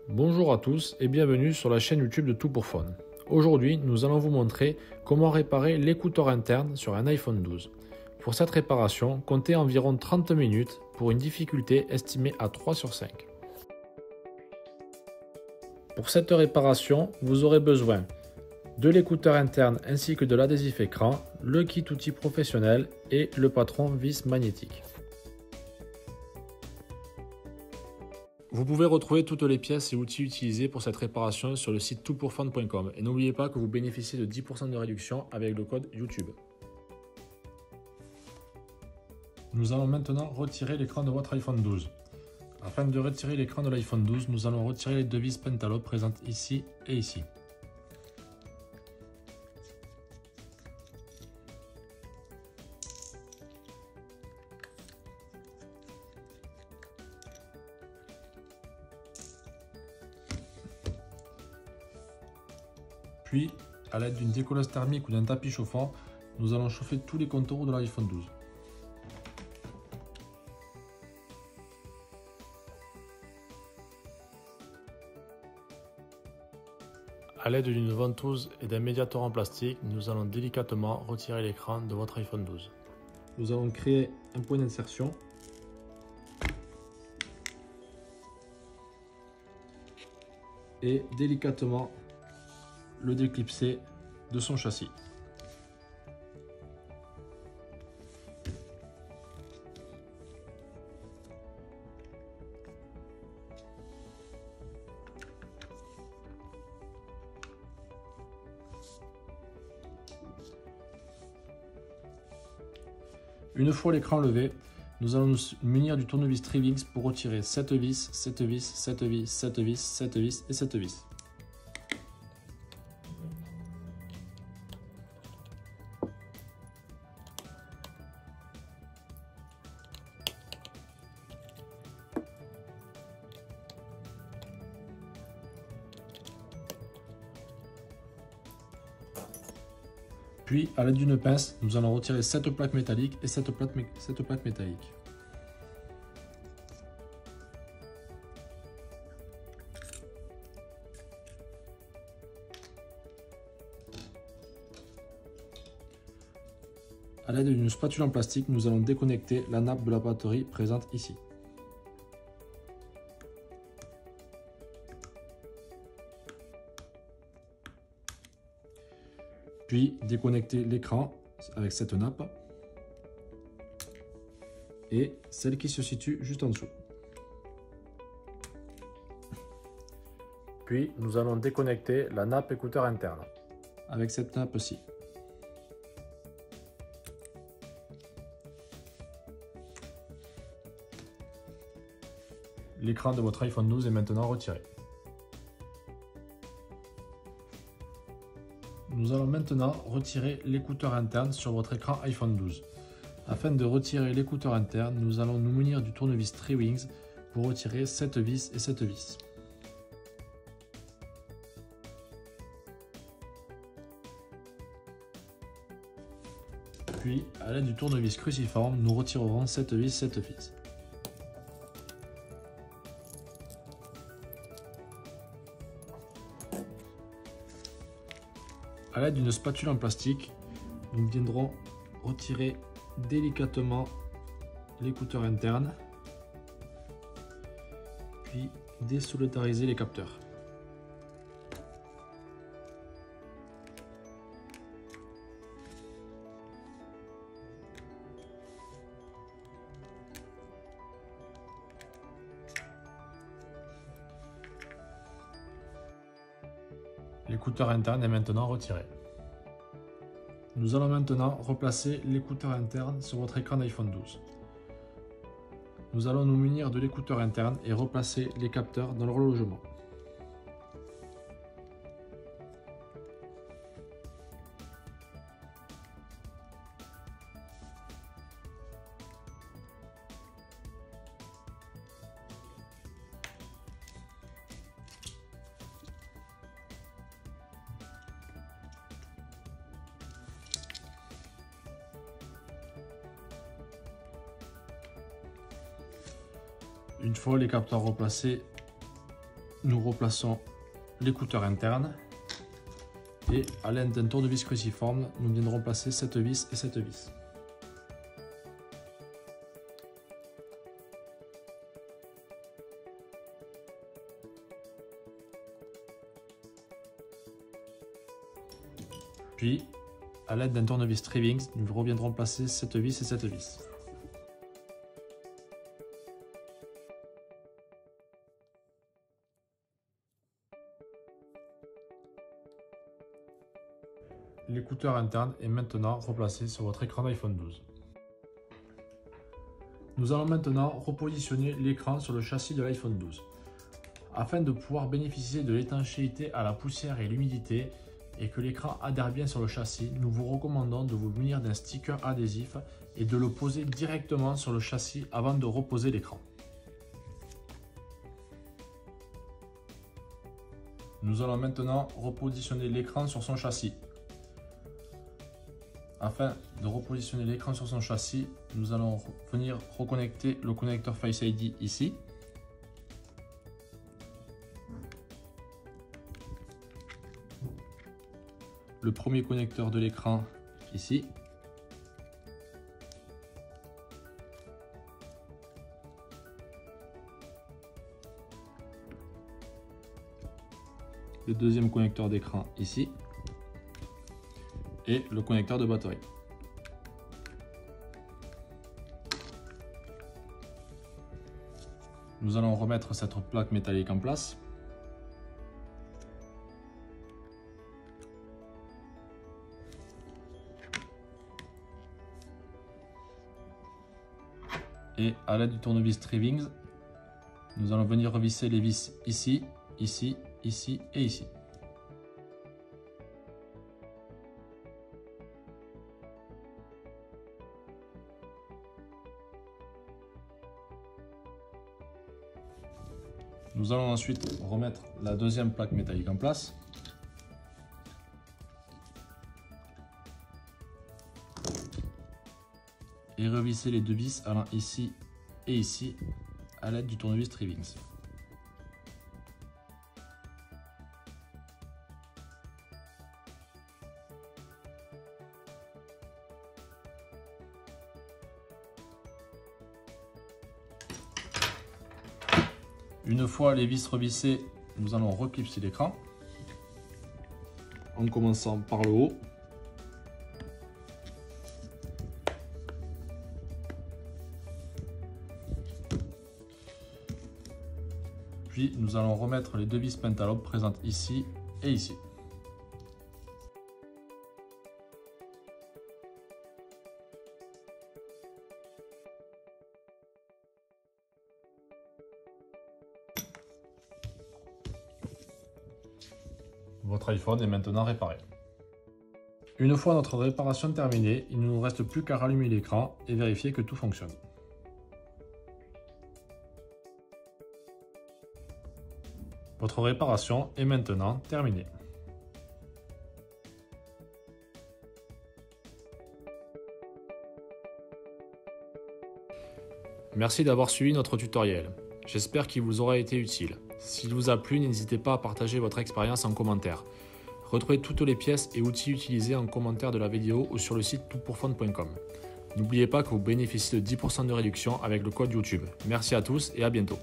Bonjour à tous et bienvenue sur la chaîne YouTube de Tout pour Phone. Aujourd'hui, nous allons vous montrer comment réparer l'écouteur interne sur un iPhone 12. Pour cette réparation, comptez environ 30 minutes pour une difficulté estimée à 3 sur 5. Pour cette réparation, vous aurez besoin de l'écouteur interne ainsi que de l'adhésif écran, le kit outil professionnel et le patron vis magnétique. Vous pouvez retrouver toutes les pièces et outils utilisés pour cette réparation sur le site toutpourphone.com et n'oubliez pas que vous bénéficiez de 10% de réduction avec le code YouTube. Nous allons maintenant retirer l'écran de votre iPhone 12. Afin de retirer l'écran de l'iPhone 12, nous allons retirer les deux vis Pentalobe présentes ici et ici. Puis, à l'aide d'une décolleuse thermique ou d'un tapis chauffant, nous allons chauffer tous les contours de l'iPhone 12. A l'aide d'une ventouse et d'un médiator en plastique, nous allons délicatement retirer l'écran de votre iPhone 12. Nous allons créer un point d'insertion. Et délicatement le déclipser de son châssis. Une fois l'écran levé, nous allons nous munir du tournevis Trivix pour retirer cette vis, cette vis, cette vis, cette vis, cette vis et cette vis. Puis, à l'aide d'une pince, nous allons retirer cette plaque métallique et cette plaque métallique. À l'aide d'une spatule en plastique, nous allons déconnecter la nappe de la batterie présente ici. Puis déconnecter l'écran avec cette nappe et celle qui se situe juste en dessous. Puis nous allons déconnecter la nappe écouteur interne avec cette nappe-ci. L'écran de votre iPhone 12 est maintenant retiré. Nous allons maintenant retirer l'écouteur interne sur votre écran iPhone 12. Afin de retirer l'écouteur interne, nous allons nous munir du tournevis Trivix pour retirer cette vis et cette vis. Puis, à l'aide du tournevis cruciforme, nous retirerons cette vis, cette vis. A l'aide d'une spatule en plastique, nous viendrons retirer délicatement l'écouteur interne, puis désolidariser les capteurs. L'écouteur interne est maintenant retiré. Nous allons maintenant replacer l'écouteur interne sur votre écran d'iPhone 12. Nous allons nous munir de l'écouteur interne et replacer les capteurs dans leur logement. Une fois les capteurs replacés, nous replaçons l'écouteur interne et à l'aide d'un tournevis cruciforme, nous viendrons placer cette vis et cette vis. Puis, à l'aide d'un tournevis Trivings, nous reviendrons placer cette vis et cette vis. L'écouteur interne est maintenant replacé sur votre écran d'iPhone 12. Nous allons maintenant repositionner l'écran sur le châssis de l'iPhone 12. Afin de pouvoir bénéficier de l'étanchéité à la poussière et l'humidité et que l'écran adhère bien sur le châssis, nous vous recommandons de vous munir d'un sticker adhésif et de le poser directement sur le châssis avant de reposer l'écran. Nous allons maintenant repositionner l'écran sur son châssis. Afin de repositionner l'écran sur son châssis, nous allons venir reconnecter le connecteur Face ID ici. Le premier connecteur de l'écran ici. Le deuxième connecteur d'écran ici. Et le connecteur de batterie. Nous allons remettre cette plaque métallique en place. Et à l'aide du tournevis Trivings, nous allons venir revisser les vis ici, ici, ici et ici. Nous allons ensuite remettre la deuxième plaque métallique en place. Et revisser les deux vis allant ici et ici à l'aide du tournevis Trivings. Une fois les vis revissées, nous allons reclipser l'écran en commençant par le haut. Puis nous allons remettre les deux vis pentalopes présentes ici et ici. Votre iPhone est maintenant réparé. Une fois notre réparation terminée, il ne nous reste plus qu'à rallumer l'écran et vérifier que tout fonctionne. Votre réparation est maintenant terminée. Merci d'avoir suivi notre tutoriel. J'espère qu'il vous aura été utile. S'il vous a plu, n'hésitez pas à partager votre expérience en commentaire. Retrouvez toutes les pièces et outils utilisés en commentaire de la vidéo ou sur le site toutpourfun.com. N'oubliez pas que vous bénéficiez de 10% de réduction avec le code YouTube. Merci à tous et à bientôt.